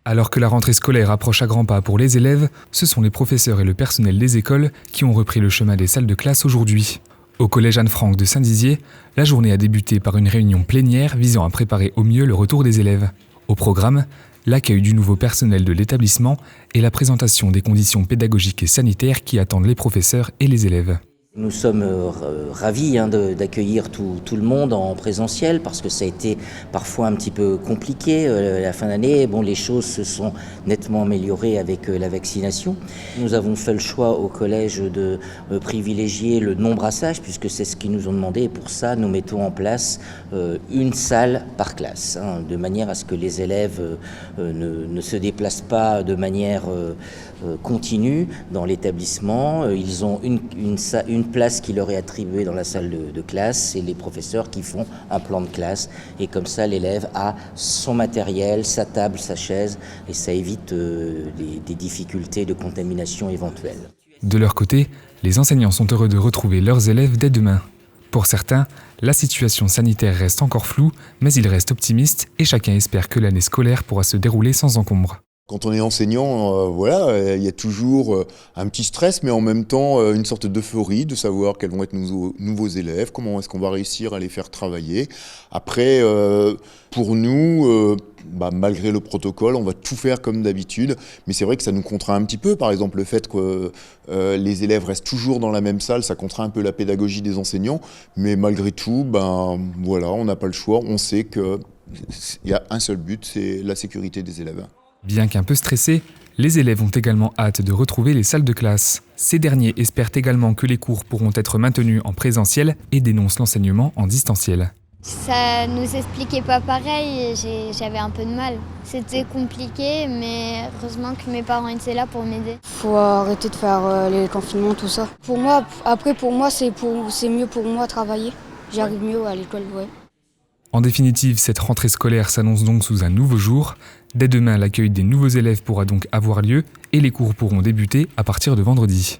Alors que la rentrée scolaire approche à grands pas pour les élèves, ce sont les professeurs et le personnel des écoles qui ont repris le chemin des salles de classe aujourd'hui. Au collège Anne-Franck de Saint-Dizier, la journée a débuté par une réunion plénière visant à préparer au mieux le retour des élèves. Au programme, l'accueil du nouveau personnel de l'établissement et la présentation des conditions pédagogiques et sanitaires qui attendent les professeurs et les élèves. Nous sommes ravis d'accueillir tout le monde en présentiel parce que ça a été parfois un petit peu compliqué la fin d'année. Bon, les choses se sont nettement améliorées avec la vaccination. Nous avons fait le choix au collège de privilégier le non-brassage puisque c'est ce qu'ils nous ont demandé et pour ça nous mettons en place une salle par classe de manière à ce que les élèves ne se déplacent pas de manière continue dans l'établissement. Ils ont une place qui leur est attribuée dans la salle de classe et les professeurs qui font un plan de classe et comme ça l'élève a son matériel, sa table, sa chaise et ça évite des difficultés de contamination éventuelles. De leur côté, les enseignants sont heureux de retrouver leurs élèves dès demain. Pour certains, la situation sanitaire reste encore floue, mais ils restent optimistes et chacun espère que l'année scolaire pourra se dérouler sans encombre. Quand on est enseignant, il y a toujours un petit stress, mais en même temps une sorte d'euphorie de savoir quels vont être nos nouveaux élèves, comment est-ce qu'on va réussir à les faire travailler. Après, pour nous, malgré le protocole, on va tout faire comme d'habitude, mais c'est vrai que ça nous contraint un petit peu. Par exemple, le fait que les élèves restent toujours dans la même salle, ça contraint un peu la pédagogie des enseignants, mais malgré tout, on n'a pas le choix. On sait qu'il y a un seul but, c'est la sécurité des élèves. Bien qu'un peu stressés, les élèves ont également hâte de retrouver les salles de classe. Ces derniers espèrent également que les cours pourront être maintenus en présentiel et dénoncent l'enseignement en distanciel. Ça nous expliquait pas pareil et j'avais un peu de mal. C'était compliqué, mais heureusement que mes parents étaient là pour m'aider. Faut arrêter de faire les confinements, tout ça. Pour moi, c'est mieux pour moi travailler. J'arrive mieux à l'école, ouais. En définitive, cette rentrée scolaire s'annonce donc sous un nouveau jour. Dès demain, l'accueil des nouveaux élèves pourra donc avoir lieu et les cours pourront débuter à partir de vendredi.